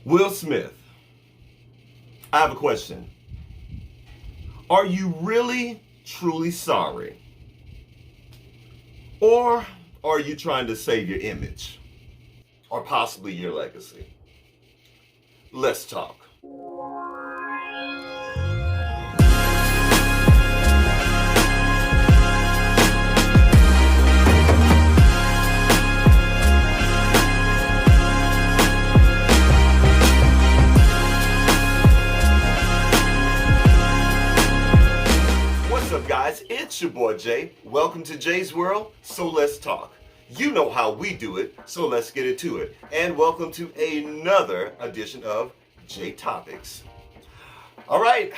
Will Smith, I have a question. Are you really, truly sorry? Or are you trying to save your image? Or possibly your legacy? Let's talk. What's up, guys? It's your boy Jay. Welcome to Jay's World, so let's talk. You know how we do it, so let's get into it. And welcome to another edition of Jaitopics. All right,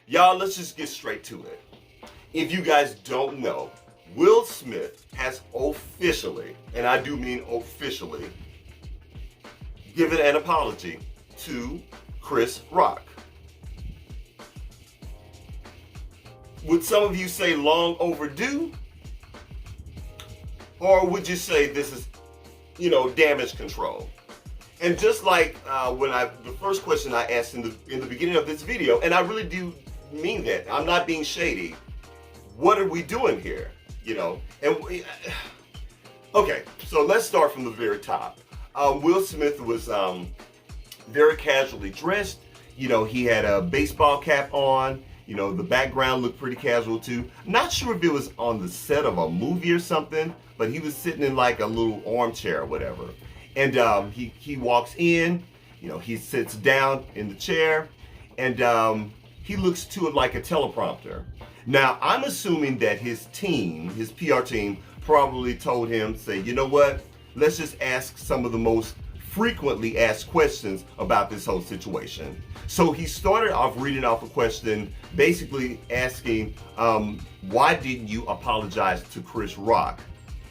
y'all, let's just get straight to it. If you guys don't know, Will Smith has officially, and I do mean officially, given an apology to Chris Rock. Would some of you say long overdue? Or would you say this is, damage control? And just like the first question I asked in the beginning of this video, and I really do mean that, I'm not being shady. What are we doing here? Okay, so let's start from the very top. Will Smith was very casually dressed. He had a baseball cap on. The background looked pretty casual too. Not sure if it was on the set of a movie or something, but he was sitting in like a little armchair or whatever. And he walks in, he sits down in the chair, and he looks to it like a teleprompter. Now, I'm assuming that his team, his PR team, probably told him, say, you know what, let's just ask some of the most frequently asked questions about this whole situation. So he started off reading off a question, basically asking, why didn't you apologize to Chris Rock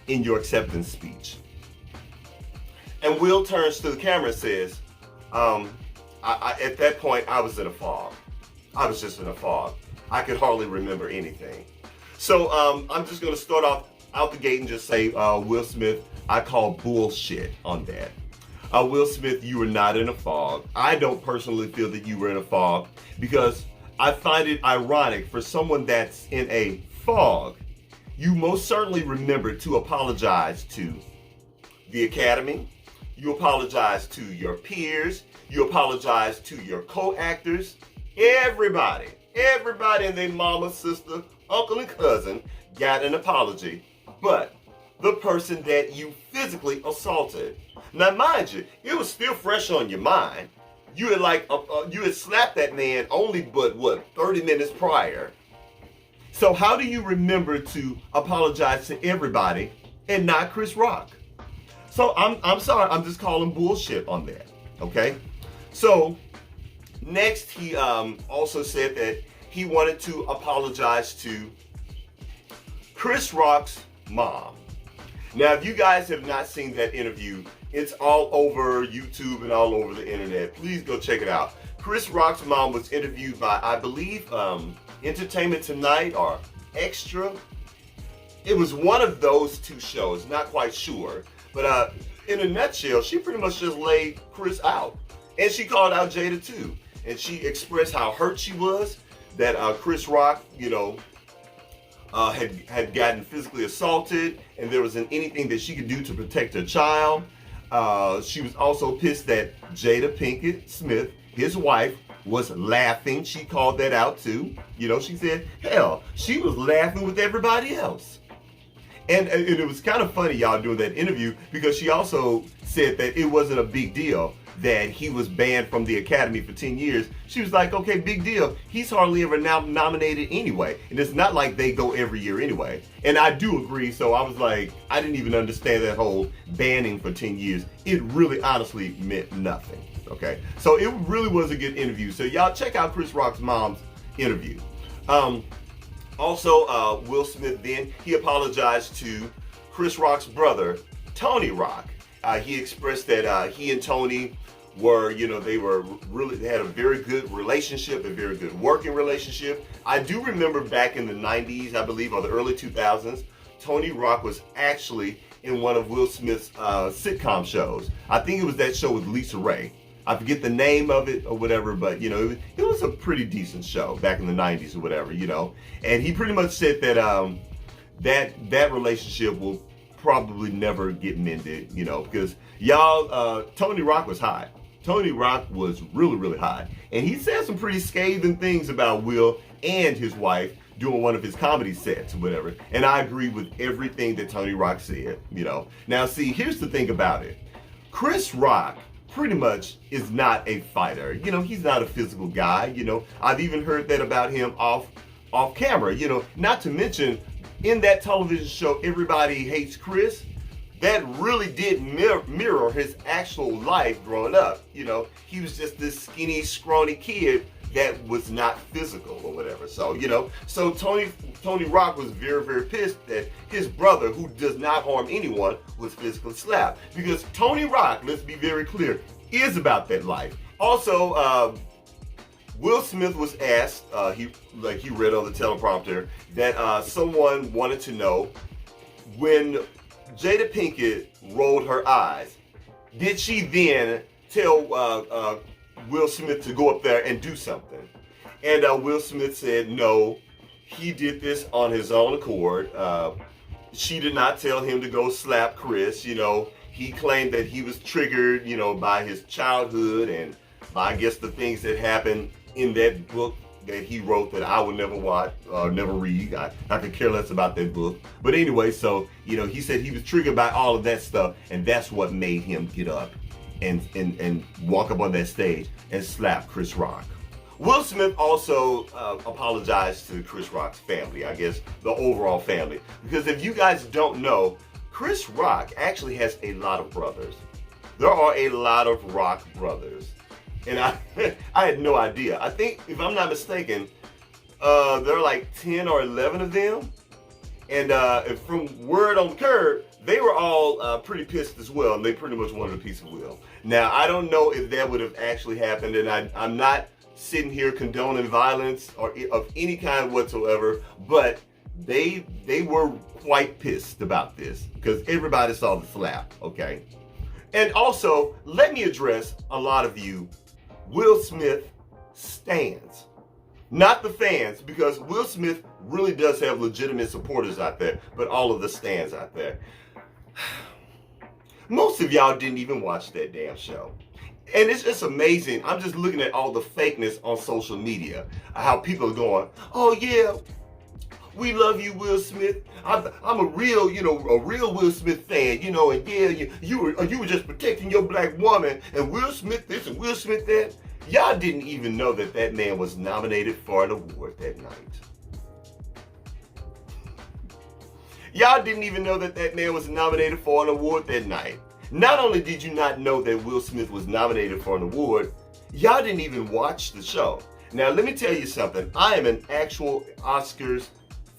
in your acceptance speech? And Will turns to the camera and says, at that point, I was in a fog. I was just in a fog. I could hardly remember anything. So I'm just gonna start off out the gate and just say, Will Smith, I call bullshit on that. Will Smith, you were not in a fog. I don't personally feel that you were in a fog because I find it ironic for someone that's in a fog. You most certainly remember to apologize to the Academy. You apologize to your peers. You apologize to your co-actors. Everybody and their mama, sister, uncle, and cousin got an apology. But the person that you physically assaulted. Now, mind you, it was still fresh on your mind. You had slapped that man only 30 minutes prior. So how do you remember to apologize to everybody and not Chris Rock? So I'm sorry, I'm just calling bullshit on that. Okay. So next, he also said that he wanted to apologize to Chris Rock's mom. Now, if you guys have not seen that interview, it's all over YouTube and all over the internet. Please go check it out. Chris Rock's mom was interviewed by, I believe, Entertainment Tonight or Extra. It was one of those two shows, not quite sure. But in a nutshell, she pretty much just laid Chris out. And she called out Jada too. And she expressed how hurt she was that Chris Rock, had gotten physically assaulted, and there wasn't anything that she could do to protect her child. She was also pissed that Jada Pinkett Smith, his wife, was laughing. She called that out too. She said, hell, she was laughing with everybody else. And it was kind of funny, y'all, doing that interview, because she also said that it wasn't a big deal that he was banned from the Academy for 10 years. She was like, okay, big deal. He's hardly ever nominated anyway. And it's not like they go every year anyway. And I do agree. So I was like, I didn't even understand that whole banning for 10 years. It really honestly meant nothing. Okay. So it really was a good interview. So y'all check out Chris Rock's mom's interview. Also, Will Smith then, he apologized to Chris Rock's brother, Tony Rock. He expressed that he and Tony were, they had a very good relationship, a very good working relationship. I do remember back in the 90s, I believe, or the early 2000s, Tony Rock was actually in one of Will Smith's sitcom shows. I think it was that show with Lisa Ray. I forget the name of it or whatever, but it was a pretty decent show back in the 90s or whatever, And he pretty much said that that relationship will probably never get mended, because y'all, Tony Rock was hot. Tony Rock was really, really hot. And he said some pretty scathing things about Will and his wife doing one of his comedy sets or whatever. And I agree with everything that Tony Rock said, Now, see, here's the thing about it. Chris Rock pretty much is not a fighter. He's not a physical guy. I've even heard that about him off camera, not to mention in that television show, Everybody Hates Chris, that really did mirror his actual life growing up. He was just this skinny, scrawny kid that was not physical or whatever. So, so Tony Rock was very, very pissed that his brother, who does not harm anyone, was physically slapped. Because Tony Rock, let's be very clear, is about that life. Also, Will Smith was asked, he read on the teleprompter, that someone wanted to know, when Jada Pinkett rolled her eyes, did she then tell Will Smith to go up there and do something? And Will Smith said no, he did this on his own accord. She did not tell him to go slap Chris. He claimed that he was triggered, by his childhood and by, I guess, the things that happened in that book that he wrote that I would never watch or never read. I could care less about that book. But anyway, so, he said he was triggered by all of that stuff, and that's what made him get up and walk up on that stage and slap Chris Rock. Will Smith also apologized to Chris Rock's family, I guess the overall family. Because if you guys don't know, Chris Rock actually has a lot of brothers. There are a lot of Rock brothers. And I had no idea. I think, if I'm not mistaken, there are like 10 or 11 of them. And from word on the curb, they were all pretty pissed as well. And they pretty much wanted a piece of Will. Now, I don't know if that would have actually happened. And I'm not sitting here condoning violence or of any kind whatsoever. But they were quite pissed about this. Because everybody saw the slap, okay? And also, let me address a lot of you Will Smith stans. Not the fans, because Will Smith really does have legitimate supporters out there, but all of the stans out there. Most of y'all didn't even watch that damn show. And it's just amazing. I'm just looking at all the fakeness on social media. How people are going, oh yeah, we love you, Will Smith. I'm a real Will Smith fan, and yeah, you were just protecting your black woman, and Will Smith this and Will Smith that. Y'all didn't even know that man was nominated for an award that night. Y'all didn't even know that man was nominated for an award that night. Not only did you not know that Will Smith was nominated for an award, y'all didn't even watch the show. Now, let me tell you something. I am an actual Oscars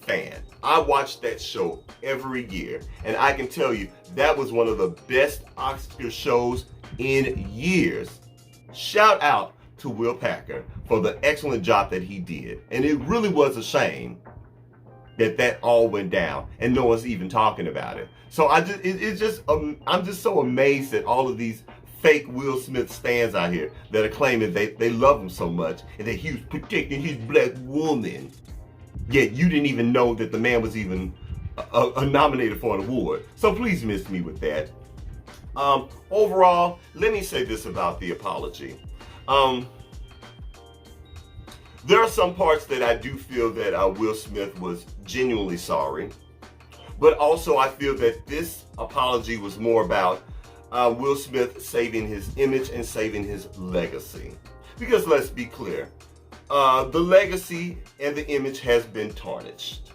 fan. I watch that show every year, and I can tell you that was one of the best Oscar shows in years. Shout out to Will Packer for the excellent job that he did. And it really was a shame that all went down and no one's even talking about it. So I'm just so amazed at all of these fake Will Smith stans out here that are claiming they love him so much and that he was protecting his black woman. Yet you didn't even know that the man was even nominated for an award. So please miss me with that. Overall, let me say this about the apology. There are some parts that I do feel that Will Smith was genuinely sorry. But also I feel that this apology was more about Will Smith saving his image and saving his legacy. Because let's be clear, the legacy and the image has been tarnished.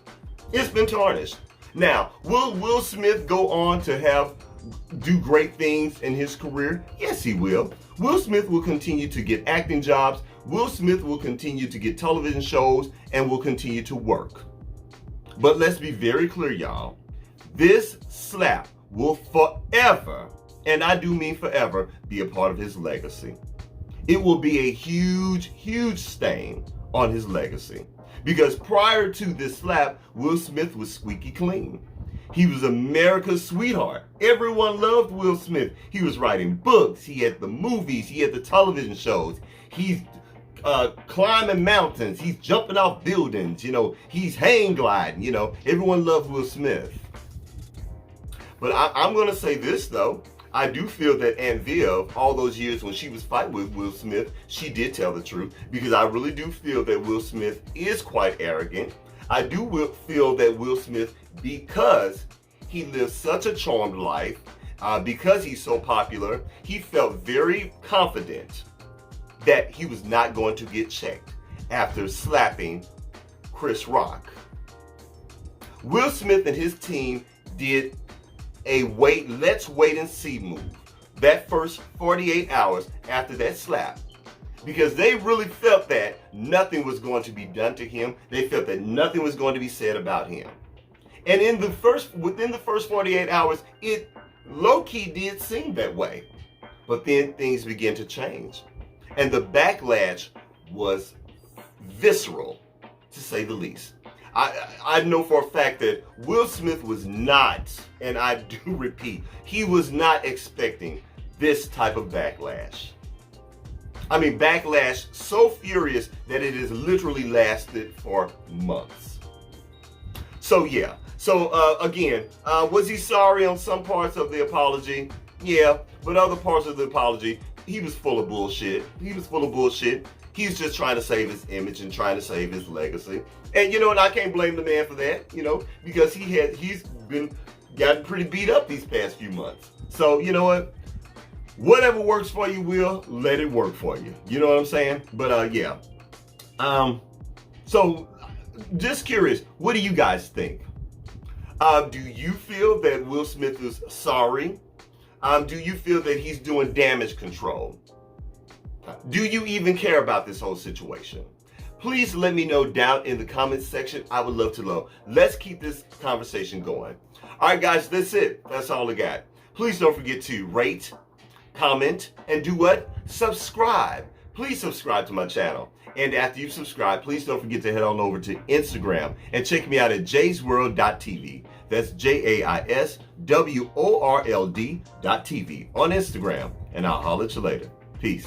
It's been tarnished. Now, will Will Smith go on to do great things in his career? Yes, he will. Will Smith will continue to get acting jobs. Will Smith will continue to get television shows and will continue to work. But let's be very clear, y'all. This slap will forever, and I do mean forever, be a part of his legacy. It will be a huge, huge stain on his legacy. Because prior to this slap, Will Smith was squeaky clean. He was America's sweetheart. Everyone loved Will Smith. He was writing books. He had the movies. He had the television shows. He's climbing mountains. He's jumping off buildings. He's hang gliding. Everyone loved Will Smith. But I'm going to say this, though. I do feel that Aunt Viv, all those years when she was fighting with Will Smith, she did tell the truth, because I really do feel that Will Smith is quite arrogant. I do feel that Will Smith, because he lived such a charmed life, because he's so popular, he felt very confident that he was not going to get checked after slapping Chris Rock. Will Smith and his team did a let's wait and see move that first 48 hours after that slap, because they really felt that nothing was going to be done to him. They felt that nothing was going to be said about him. And within the first 48 hours, it low-key did seem that way. But then things began to change. And the backlash was visceral, to say the least. I know for a fact that Will Smith was not, and I do repeat, he was not expecting this type of backlash. I mean, backlash so furious that it has literally lasted for months. So yeah, again, was he sorry on some parts of the apology? Yeah, but other parts of the apology, he was full of bullshit. He's just trying to save his image and trying to save his legacy. And and I can't blame the man for that, because he's gotten pretty beat up these past few months. So you know what? Whatever works for you, Will, let it work for you. You know what I'm saying? But yeah. So just curious, what do you guys think? Do you feel that Will Smith is sorry? Do you feel that he's doing damage control? Do you even care about this whole situation? Please let me know down in the comments section. I would love to know. Let's keep this conversation going. All right, guys, that's it. That's all I got. Please don't forget to rate, comment, and do what? Subscribe. Please subscribe to my channel. And after you subscribe, please don't forget to head on over to Instagram and check me out at jaisworld.tv. That's JAISWORLD.tv on Instagram. And I'll holler at you later. Peace.